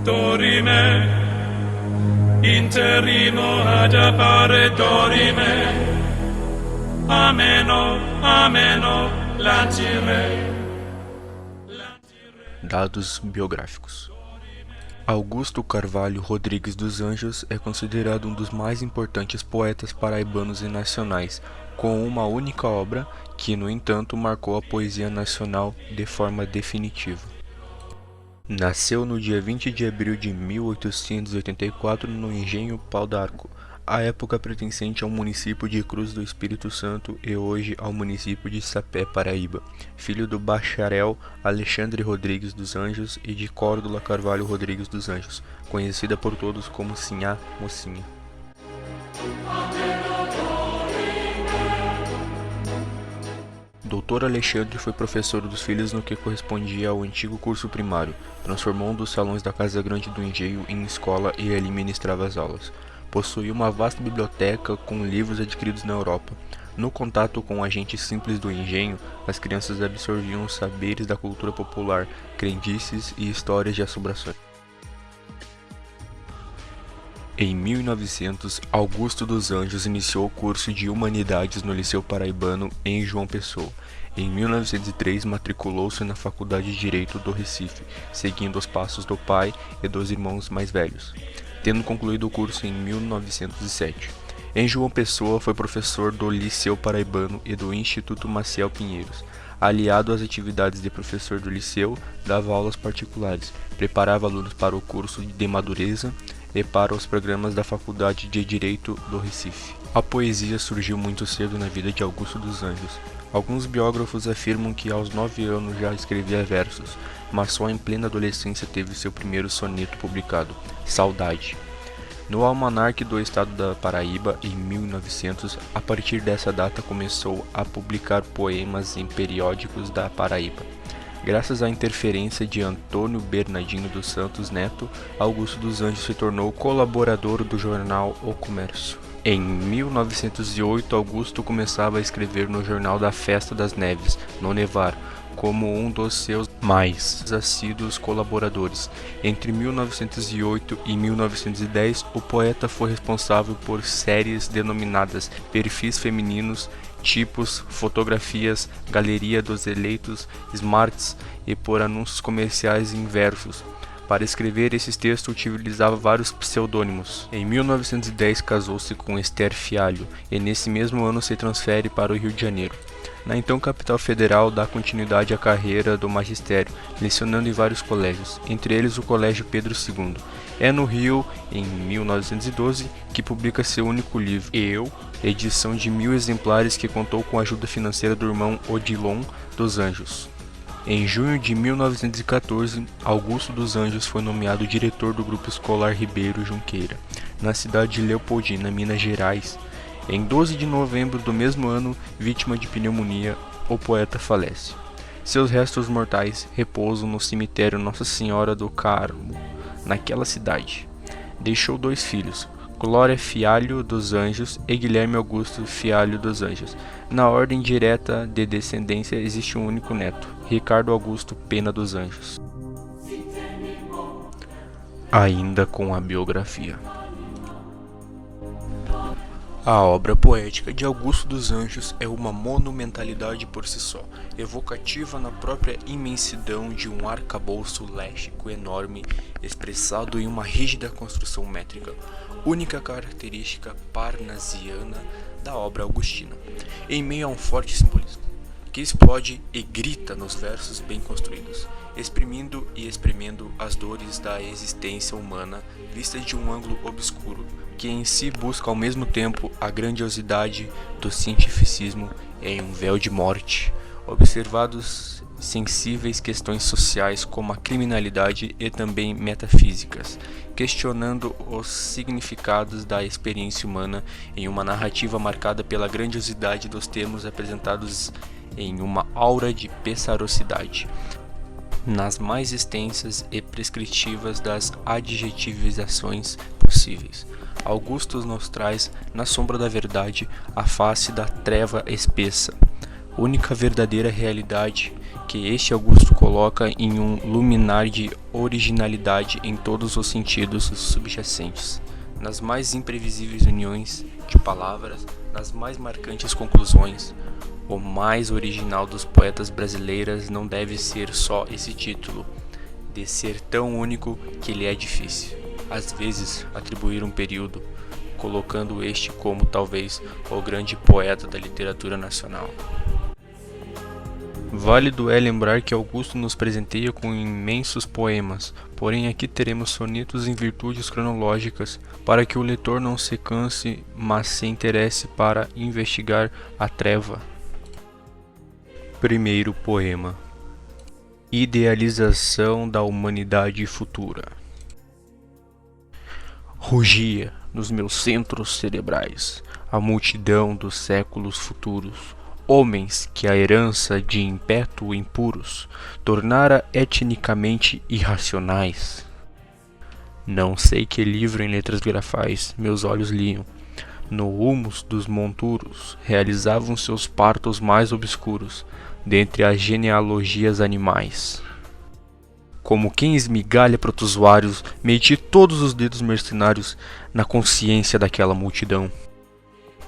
dorime, interrimo ad appare dorime, ameno, ameno, latire. Dados biográficos. Augusto Carvalho Rodrigues dos Anjos é considerado um dos mais importantes poetas paraibanos e nacionais, com uma única obra que, no entanto, marcou a poesia nacional de forma definitiva. Nasceu no dia 20 de abril de 1884 no Engenho Pau d'Arco, à época pertencente ao município de Cruz do Espírito Santo e hoje ao município de Sapé, Paraíba, filho do bacharel Alexandre Rodrigues dos Anjos e de Córdula Carvalho Rodrigues dos Anjos, conhecida por todos como Sinhá Mocinha. Doutor Alexandre foi professor dos filhos no que correspondia ao antigo curso primário, transformando os salões da Casa Grande do Engenho em escola e ali ministrava as aulas. Possuía uma vasta biblioteca com livros adquiridos na Europa. No contato com agentes simples do engenho, as crianças absorviam os saberes da cultura popular, crendices e histórias de assombrações. Em 1900, Augusto dos Anjos iniciou o curso de Humanidades no Liceu Paraibano em João Pessoa. Em 1903, matriculou-se na Faculdade de Direito do Recife, seguindo os passos do pai e dos irmãos mais velhos, tendo concluído o curso em 1907. Em João Pessoa, foi professor do Liceu Paraibano e do Instituto Maciel Pinheiros. Aliado às atividades de professor do liceu, dava aulas particulares, preparava alunos para o curso de madureza e para os programas da Faculdade de Direito do Recife. A poesia surgiu muito cedo na vida de Augusto dos Anjos. Alguns biógrafos afirmam que aos 9 anos já escrevia versos, mas só em plena adolescência teve seu primeiro soneto publicado, Saudade. No Almanaque do Estado da Paraíba, em 1900, a partir dessa data começou a publicar poemas em periódicos da Paraíba. Graças à interferência de Antônio Bernardino dos Santos Neto, Augusto dos Anjos se tornou colaborador do jornal O Comércio. Em 1908, Augusto começava a escrever no Jornal da Festa das Neves, no Nevar, como um dos seus mais assíduos colaboradores. Entre 1908 e 1910, o poeta foi responsável por séries denominadas Perfis Femininos, Tipos, Fotografias, Galeria dos Eleitos, Smarts e por anúncios comerciais em versos. Para escrever esses textos utilizava vários pseudônimos. Em 1910 casou-se com Esther Fialho e nesse mesmo ano se transfere para o Rio de Janeiro. Na então capital federal dá continuidade à carreira do magistério, lecionando em vários colégios, entre eles o Colégio Pedro II. É no Rio, em 1912, que publica seu único livro, Eu, edição de 1000 exemplares que contou com a ajuda financeira do irmão Odilon dos Anjos. Em junho de 1914, Augusto dos Anjos foi nomeado diretor do Grupo Escolar Ribeiro Junqueira, na cidade de Leopoldina, Minas Gerais. Em 12 de novembro do mesmo ano, vítima de pneumonia, o poeta falece. Seus restos mortais repousam no cemitério Nossa Senhora do Carmo, naquela cidade. Deixou 2 filhos, Glória Fialho dos Anjos e Guilherme Augusto Fialho dos Anjos. Na ordem direta de descendência existe um único neto, Ricardo Augusto Pena dos Anjos. Ainda com a biografia. A obra poética de Augusto dos Anjos é uma monumentalidade por si só, evocativa na própria imensidão de um arcabouço léxico enorme, expressado em uma rígida construção métrica, única característica parnasiana da obra augustina, em meio a um forte simbolismo, que explode e grita nos versos bem construídos, exprimindo e exprimendo as dores da existência humana vistas de um ângulo obscuro, que em si busca ao mesmo tempo a grandiosidade do cientificismo em um véu de morte, observados sensíveis questões sociais como a criminalidade e também metafísicas, questionando os significados da experiência humana em uma narrativa marcada pela grandiosidade dos termos apresentados em uma aura de pessarosidade, nas mais extensas e prescritivas das adjetivizações possíveis. Augusto nos traz, na sombra da verdade, a face da treva espessa, única verdadeira realidade que este Augusto coloca em um luminar de originalidade em todos os sentidos subjacentes, nas mais imprevisíveis uniões de palavras, nas mais marcantes conclusões. O mais original dos poetas brasileiros não deve ser só esse título, de ser tão único que lhe é difícil, às vezes, atribuir um período, colocando este como talvez o grande poeta da literatura nacional. Válido é lembrar que Augusto nos presenteia com imensos poemas, porém aqui teremos sonetos em virtudes cronológicas, para que o leitor não se canse, mas se interesse para investigar a treva. Primeiro poema: Idealização da humanidade futura. Rugia nos meus centros cerebrais a multidão dos séculos futuros, homens que a herança de ímpeto impuros tornara etnicamente irracionais. Não sei que livro em letras grafais meus olhos liam, no humus dos monturos realizavam seus partos mais obscuros, dentre as genealogias animais. Como quem esmigalha protozoários, meti todos os dedos mercenários na consciência daquela multidão.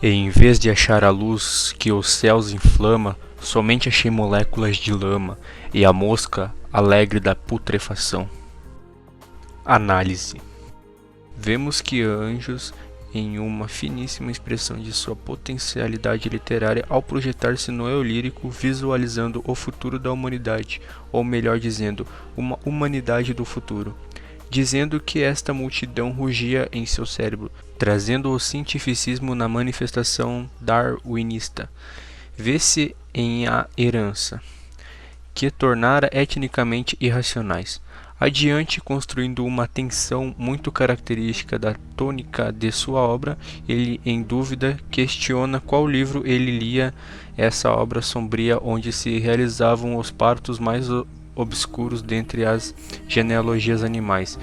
E em vez de achar a luz que os céus inflama, somente achei moléculas de lama e a mosca alegre da putrefação. Análise. Vemos que Anjos, em uma finíssima expressão de sua potencialidade literária ao projetar-se no eu lírico, visualizando o futuro da humanidade, ou melhor dizendo, uma humanidade do futuro, dizendo que esta multidão rugia em seu cérebro, trazendo o cientificismo na manifestação darwinista. Vê-se em a herança, que tornara etnicamente irracionais. Adiante, construindo uma tensão muito característica da tônica de sua obra, ele, em dúvida, questiona qual livro ele lia, essa obra sombria onde se realizavam os partos mais obscuros dentre as genealogias animais.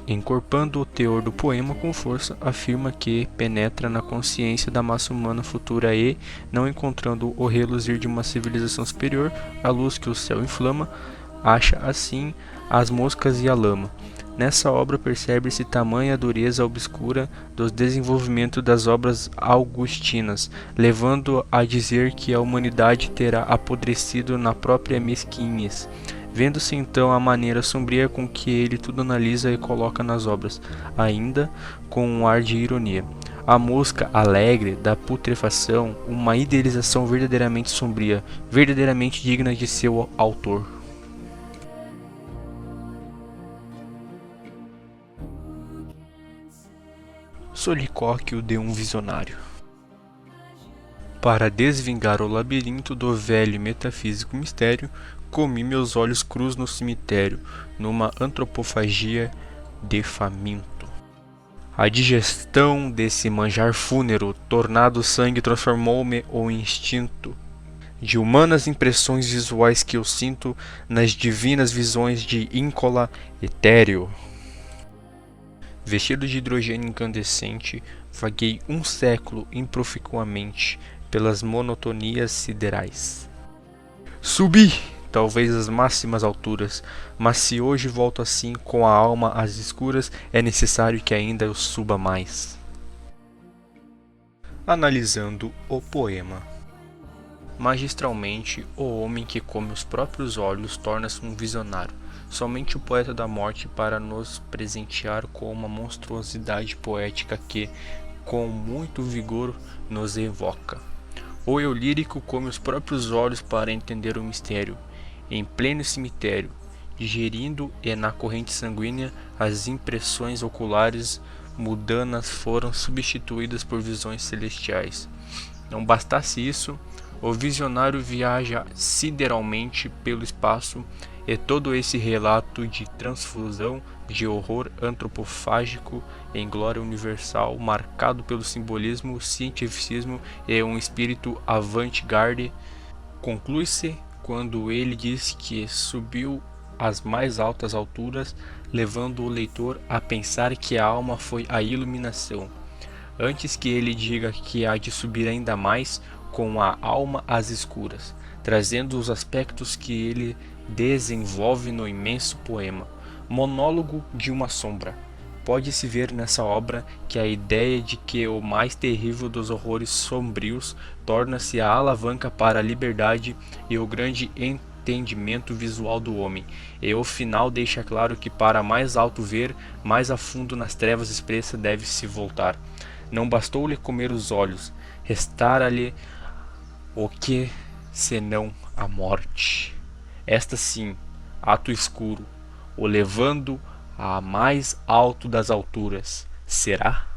Encorpando o teor do poema com força, afirma que penetra na consciência da massa humana futura e, não encontrando o reluzir de uma civilização superior, a luz que o céu inflama, acha assim as moscas e a lama. Nessa obra percebe-se tamanha dureza obscura do desenvolvimento das obras augustinas, levando a dizer que a humanidade terá apodrecido na própria mesquinhez. Vendo-se então a maneira sombria com que ele tudo analisa e coloca nas obras, ainda com um ar de ironia. A mosca alegre da putrefação, uma idealização verdadeiramente sombria, verdadeiramente digna de seu autor. Solilóquio de um visionário. Para desvingar o labirinto do velho e metafísico mistério, comi meus olhos crus no cemitério, numa antropofagia de faminto. A digestão desse manjar fúnero, tornado sangue, transformou-me o instinto de humanas impressões visuais que eu sinto nas divinas visões de íncola etéreo. Vestido de hidrogênio incandescente, vaguei um século improficuamente pelas monotonias siderais. Subi, talvez às máximas alturas, mas se hoje volto assim com a alma às escuras, é necessário que ainda eu suba mais. Analisando o poema. Magistralmente, o homem que come os próprios olhos torna-se um visionário. Somente o poeta da morte para nos presentear com uma monstruosidade poética que, com muito vigor, nos evoca. O eu lírico come os próprios olhos para entender o mistério, em pleno cemitério, digerindo e na corrente sanguínea as impressões oculares mundanas foram substituídas por visões celestiais. Não bastasse isso, o visionário viaja sideralmente pelo espaço e todo esse relato de transfusão de horror antropofágico em glória universal, marcado pelo simbolismo, cientificismo e um espírito avant-garde, conclui-se quando ele diz que subiu às mais altas alturas, levando o leitor a pensar que a alma foi a iluminação, antes que ele diga que há de subir ainda mais com a alma às escuras. trazendo os aspectos que ele desenvolve no imenso poema. Monólogo de uma sombra. Pode-se ver nessa obra que a ideia de que o mais terrível dos horrores sombrios torna-se a alavanca para a liberdade e o grande entendimento visual do homem, e o final deixa claro que para mais alto ver, mais a fundo nas trevas expressa deve-se voltar. Não bastou-lhe comer os olhos, restara-lhe o que senão a morte. Esta sim, ato escuro, o levando a mais alto das alturas. Será?